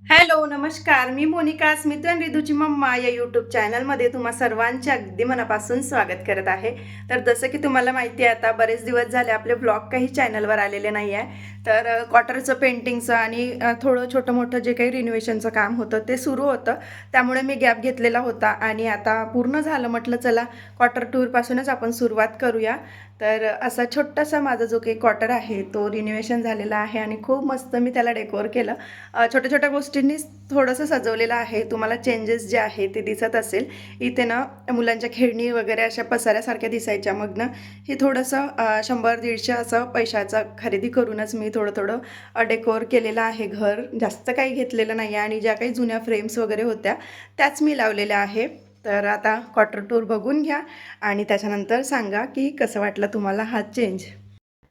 Hello, नमस्कार. मी मोनिका स्मित आणि रिधूची mamma या यूट्यूब चॅनलमध्ये तुम्हा सर्वांचे अगदी मनापासून स्वागत करत आहे. तर जसं की तुम्हाला माहिती आहे, आता बरेच दिवस झाले आपले व्लॉग काही चॅनलवर आलेले नाही आहे. तर क्वार्टरचं पेंटिंगचं आणि थोडं छोटं-मोठं जे काही रिनोव्हेशनचं काम होतं ते सुरू होतं. त्यामुळे मी गॅप घेतलेला होता आणि आता पूर्ण झालं. म्हटलं चला क्वार्टर टूरपासूनच आपण सुरुवात करूया. तर असा छोटासा माझा जो काही क्वार्टर आहे तो रिनोव्हेशन झालेला आहे आणि खूप मस्त मी त्याला डेकोर केलं. छोट्या छोट्या गोष्टींनीच थोडंसं सजवलेलं आहे. तुम्हाला चेंजेस जे आहे ते दिसत असेल. इथे ना मुलांच्या खेळणी वगैरे अशा पसाऱ्यासारख्या दिसायच्या. मग ना हे थोडंसं 100-150 असं पैशाचं खरेदी करूनच मी थोडं थोडं डेकोर केलेलं आहे घर. जास्त काही घेतलेलं नाही आहे आणि ज्या काही जुन्या फ्रेम्स वगैरे होत्या त्याच मी लावलेल्या आहे. तर आता क्वार्टर टूर बघून घ्या आणि त्याच्यानंतर सांगा की कसं वाटलं तुम्हाला हा चेंज.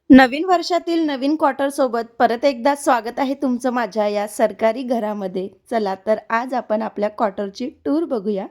नवीन वर्षातील नवीन क्वार्टर सोबत परत एकदा स्वागत आहे तुमचं माझ्या या सरकारी घरामध्ये. चला तर आज आपण आपल्या क्वार्टरची टूर बघूया.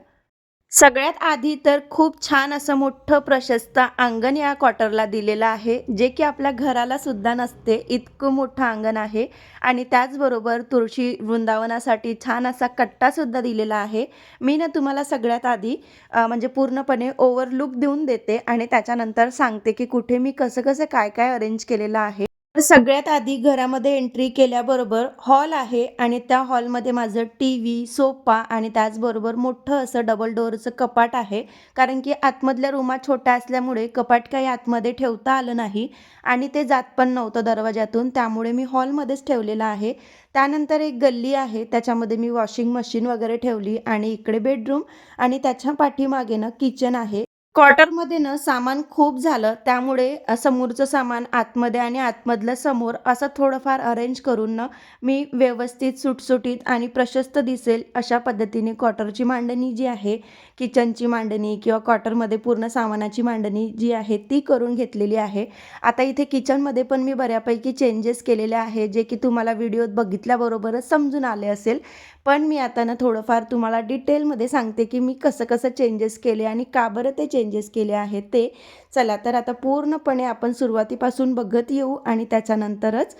सगळ्यात आधी तर खूप छान असं मोठं प्रशस्त अंगण या क्वार्टरला दिलेलं आहे, जे की आपल्या घराला सुद्धा नसते इतकं मोठं अंगण आहे. आणि त्याचबरोबर तुळशी वृंदावनासाठी छान असा कट्टासुद्धा दिलेला आहे. मी ना तुम्हाला सगळ्यात आधी म्हणजे पूर्णपणे ओव्हरलुक देऊन देते आणि त्याच्यानंतर सांगते की कुठे मी कसं कसं काय काय अरेंज केलेलं आहे. तर सगळ्यात आधी घरामध्ये एंट्री केल्याबरोबर हॉल आहे आणि त्या हॉलमध्ये माझं टीव्ही, सोफा आणि त्याचबरोबर मोठं असं डबल डोअरचं कपाट आहे. कारण की आतमधल्या रूमा छोट्या असल्यामुळे कपाट काही आतमध्ये ठेवता आलं नाही आणि ते जात पण नव्हतं दरवाजातून, त्यामुळे मी हॉलमध्येच ठेवलेलं आहे. त्यानंतर एक गल्ली आहे, त्याच्यामध्ये मी वॉशिंग मशीन वगैरे ठेवली आणि इकडे बेडरूम आणि त्याच्या पाठीमागे ना किचन आहे. क्वार्टरमध्ये ना सामान खूप झालं, त्यामुळे समोरचं सामान आतमध्ये आणि आतमधलं समोर असं थोडंफार अरेंज करून ना मी व्यवस्थित सुटसुटीत आणि प्रशस्त दिसेल अशा पद्धतीने क्वार्टरची मांडणी जी आहे, किचनची मांडणी किंवा क्वार्टरमध्ये पूर्ण सामानाची मांडणी जी आहे ती करून घेतलेली आहे. आता इथे किचनमध्ये पण मी बऱ्यापैकी चेंजेस केलेले आहे, जे की तुम्हाला व्हिडिओत बघितल्याबरोबरच समजून आले असेल. पण मी आता ना थोडंफार तुम्हाला डिटेलमध्ये सांगते की मी कसं कसं चेंजेस केले आणि का बरं ते चेंजेस केले आहेत ते. चला तर आता पूर्णपणे आपण सुरुवातीपासून बघत येऊ आणि त्याच्यानंतरच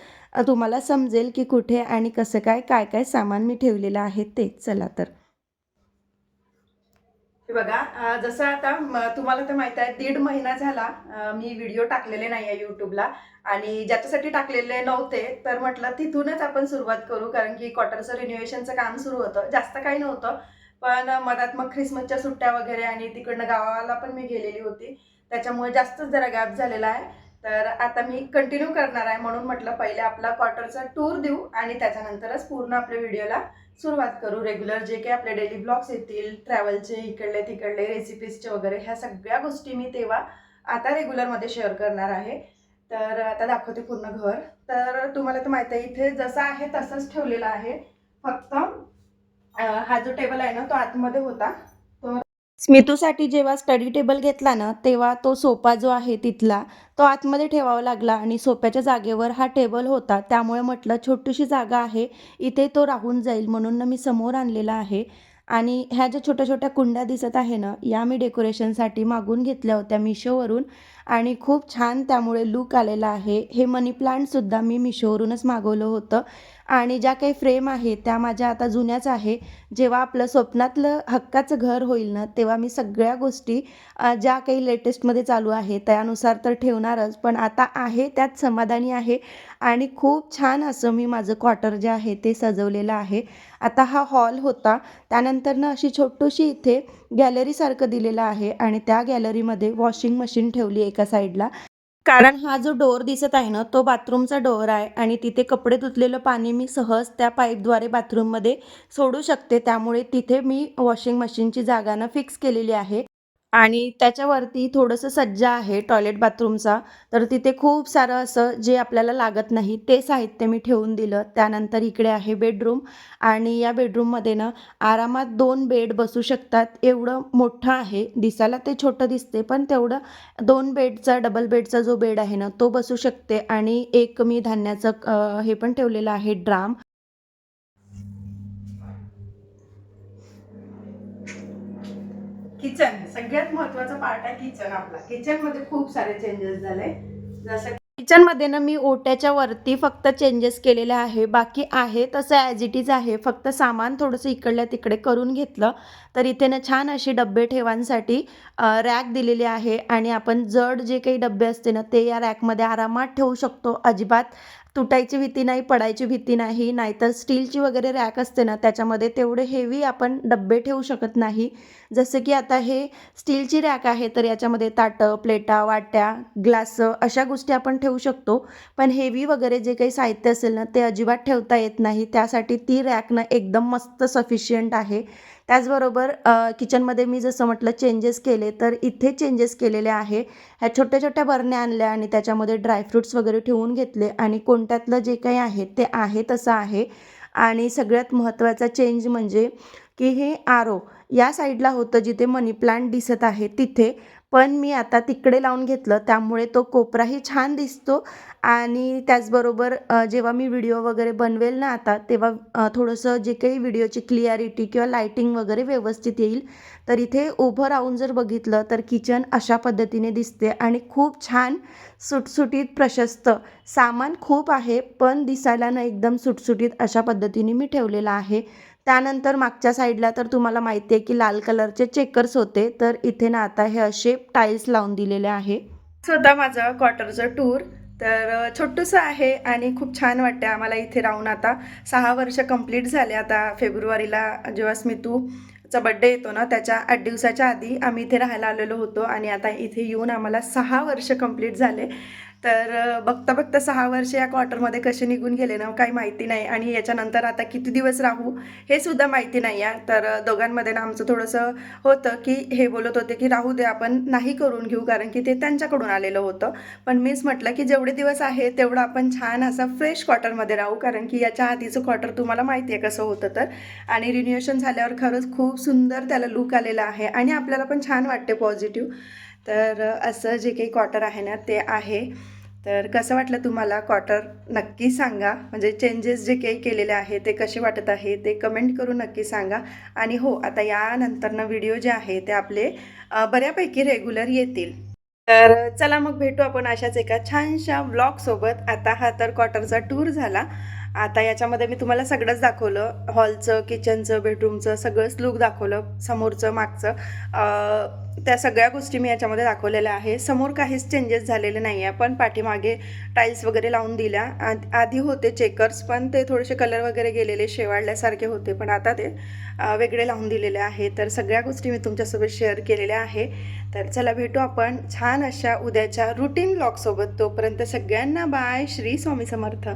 तुम्हाला समजेल की कुठे आणि कसं काय काय काय सामान मी ठेवलेलं आहे ते. चला तर हे बघा, जसं आता तुम्हाला तर माहित आहे 1.5 महिना झाला मी व्हिडिओ टाकलेले नाही आहे यूट्यूबला. आणि ज्याच्यासाठी टाकलेले नव्हते तर म्हटलं तिथूनच आपण सुरुवात करू, कारण की क्वार्टरचं रिनोव्हेशनचं काम सुरू होतं. जास्त काही नव्हतं, पण मधात मग ख्रिसमसच्या सुट्ट्या वगैरे आणि तिकडनं गावाला पण मी गेलेली होती, त्याच्यामुळे जास्तच जरा गॅप झालेला आहे. तर आता मी कंटिन्यू करणार आहे, म्हणून म्हटलं पहिले आपला क्वार्टरचा टूर देऊ आणि त्याच्यानंतरच पूर्ण आपल्या व्हिडिओला सुरुवात करू. रेग्युलर जे काही आपले डेली ब्लॉग्स येतील, ट्रॅव्हलचे, इकडले तिकडले रेसिपीजचे वगैरे, ह्या सगळ्या गोष्टी मी तेव्हा आता रेग्युलरमध्ये शेअर करणार आहे. तर आता दाखवते पूर्ण घर. तर तुम्हाला तर माहिती आहे इथे जसं आहे तसंच ठेवलेलं आहे. फक्त हा जो टेबल आहे ना तो आतमध्ये होता. तर स्मितूसाठी जेव्हा स्टडी टेबल घेतला ना, तेव्हा तो सोफा जो आहे तिथला, तो आतमध्ये ठेवावा लागला आणि सोफ्याच्या जागेवर हा टेबल होता. त्यामुळे म्हटलं छोटीशी जागा आहे, इथे तो राहून जाईल म्हणून ना मी समोर आणलेला आहे. आणि ह्या ज्या छोट्या-छोट्या कुंड्या दिसत आहे ना, या मी डेकोरेशनसाठी मागवून घेतल्या होत्या Meeshoवरून आणि खूप छान त्यामुळे लूक आलेला आहे. हे मनी प्लांटसुद्धा मी Meeshoवरूनच मागवलं होतं. आणि ज्या काही फ्रेम आहे त्या माझ्या आता जुन्याच आहे. जेव्हा आपलं स्वप्नातलं हक्काचं घर होईल ना, तेव्हा मी सगळ्या गोष्टी ज्या काही लेटेस्टमध्ये चालू आहे त्यानुसार तर ठेवणारच, पण आता आहे त्यात समाधानी आहे. आणि खूप छान असं मी माझं क्वार्टर जे आहे ते सजवलेलं आहे. आता हा हॉल होता. त्यानंतर ना अशी छोटीशी इथे गॅलरीसारखं दिलेलं आहे आणि त्या गॅलरीमध्ये वॉशिंग मशीन ठेवली एका साईडला. कारण हा जो डोअर दिसत आहे ना, तो बाथरूमचा डोअर आहे आणि तिथे कपडे धुतलेलं पाणी मी सहज त्या पाईपद्वारे बाथरूममध्ये सोडू शकते. त्यामुळे तिथे मी वॉशिंग मशीनची जागा ना फिक्स केलेली आहे. आणि त्याच्यावरती थोडंसं सज्जा आहे टॉयलेट बाथरूमचा. तर तिथे खूप सारं असं जे आपल्याला लागत नाही ते साहित्य मी ठेवून दिलं. त्यानंतर इकडे आहे बेडरूम आणि या बेडरूममध्ये ना आरामात 2 बेड बसू शकतात, एवढं मोठं आहे. दिसायला ते छोटं दिसते, पण तेवढं 2 बेडचा डबल बेडचा जो बेड आहे ना, तो बसू शकते. आणि एक मी धान्याचं हे पण ठेवलेलं आहे ड्राम. किचन सगळ्यात महत्त्वाचा पार्ट आहे किचन आपला. किचनमध्ये खूप सारे चेंजेस झाले. जसं किचनमध्ये ना मी ओट्याच्या वरती फक्त चेंजेस केलेले आहे. बाकी आहे तसं ॲज इट इज आहे. फक्त सामान थोडंसं इकडल्या तिकडे करून घेतलं. तर इथे ना छान अशी डब्बे ठेवांसाठी रॅक दिलेली आहे आणि आपण जड जे काही डब्बे असते ना ते या रॅकमध्ये आरामात ठेवू शकतो. अजिबात तुटायची भीती नाही, पडायची भीती नाही. नाहीतर स्टीलची वगैरे रॅक असते ना त्याच्यामध्ये तेवढे हेवी आपण डब्बे ठेवू शकत नाही. जसं की आता हे स्टीलची रॅक आहे तर याच्यामध्ये ताटं, प्लेटा, वाट्या, ग्लासं अशा गोष्टी आपण ठेवू शकतो. पण हेवी वगैरे जे काही साहित्य असेल ना ते अजिबात ठेवता येत नाही. त्यासाठी ती रॅक ना एकदम मस्त सफिशियंट आहे. त्याचबरोबर किचनमध्ये मी जसं म्हटलं चेंजेस केले तर इथे चेंजेस केलेले आहे. ह्या छोट्या-छोट्या बरण्या आणल्या आणि त्याच्यामध्ये ड्रायफ्रुट्स वगैरे ठेवून घेतले आणि कोणत्यातलं जे काही आहे ते आहे तसं आहे. आणि सगळ्यात महत्त्वाचा चेंज म्हणजे की हे आरो या साईडला होतं जिथे मनी प्लांट दिसत आहे तिथे, पण मी आता तिकडे लावून घेतलं त्यामुळे तो कोपराही छान दिसतो आणि त्याचबरोबर जेव्हा मी व्हिडिओ वगैरे बनवेल ना आता तेव्हा थोडंसं जे काही व्हिडिओची क्लिअरिटी किंवा लाईटिंग वगैरे व्यवस्थित येईल. तर इथे उभं राहून जर बघितलं तर किचन अशा पद्धतीने दिसते आणि खूप छान सुटसुटीत प्रशस्त सामान खूप आहे, पण दिसायला ना एकदम सुटसुटीत अशा पद्धतीने मी ठेवलेलं आहे. त्यानंतर मागच्या साईडला तर तुम्हाला माहिती आहे की लाल कलरचे चेकर्स होते, तर इथे ना आता हे असे टाईल्स लावून दिलेले आहे. होता माझं क्वार्टरचं टूर. तर छोटंसं आहे आणि खूप छान वाटतं आम्हाला इथे राहून. आता 6 वर्ष कंप्लीट झाले. आता फेब्रुवारीला जेव्हा स्मितूचा बड्डे येतो ना त्याच्या 8 दिवसाच्या आधी आम्ही इथे राहायला आलेलो होतो आणि आता इथे येऊन आम्हाला 6 वर्ष कंप्लीट झाले. तर बघता बघता 6 वर्ष या क्वार्टरमध्ये कसे निघून गेले ना काही माहिती नाही आणि याच्यानंतर आता किती दिवस राहू हे सुद्धा माहिती नाही आहे. तर दोघांमध्ये ना आमचं थोडंसं होतं की हे बोलत होते की राहू दे आपण नाही करून घेऊ, कारण की ते त्यांच्याकडून आलेलं होतं. पण मीच म्हटलं की जेवढे दिवस आहे तेवढं आपण छान असा फ्रेश क्वार्टरमध्ये राहू, कारण की याच्या आधीचं क्वार्टर तुम्हाला माहिती आहे कसं होतं तर. आणि रिन्युएशन झाल्यावर खरंच खूप सुंदर त्याला लूक आलेला आहे आणि आपल्याला पण छान वाटते पॉझिटिव्ह. तर असं जे काही क्वार्टर आहे ना ते आहे. तर कसं वाटलं तुम्हाला क्वार्टर नक्की सांगा. म्हणजे चेंजेस जे काही केलेले आहे ते कसे वाटत आहे ते कमेंट करून नक्की सांगा. आणि हो आता यानंतरनं व्हिडिओ जे आहे ते आपले बऱ्यापैकी रेग्युलर येतील. तर चला मग भेटू आपण अशाच एका छानशा व्लॉगसोबत. आता हा तर क्वार्टरचा टूर झाला. आता याच्यामध्ये मी तुम्हाला सगळंच दाखवलं, हॉलचं, किचनचं, बेडरूमचं सगळंच लूक दाखवलं, समोरचं मागचं. त्या सगळ्या गोष्टी मी याच्यामध्ये दाखवलेल्या आहे. समोर काहीच चेंजेस झालेले नाही आहे, पण पाठीमागे टाईल्स वगैरे लावून दिल्या. आधी होते चेकर्स पण ते थोडेसे कलर वगैरे गेलेले शेवाळल्यासारखे होते, पण आता ते वेगळे लावून दिलेले आहे. तर सगळ्या गोष्टी मी तुमच्यासोबत शेअर केलेल्या आहे. तर चला भेटू आपण छान अशा उद्याच्या रुटीन व्लॉगसोबत. तोपर्यंत सगळ्यांना बाय. श्री स्वामी समर्थ.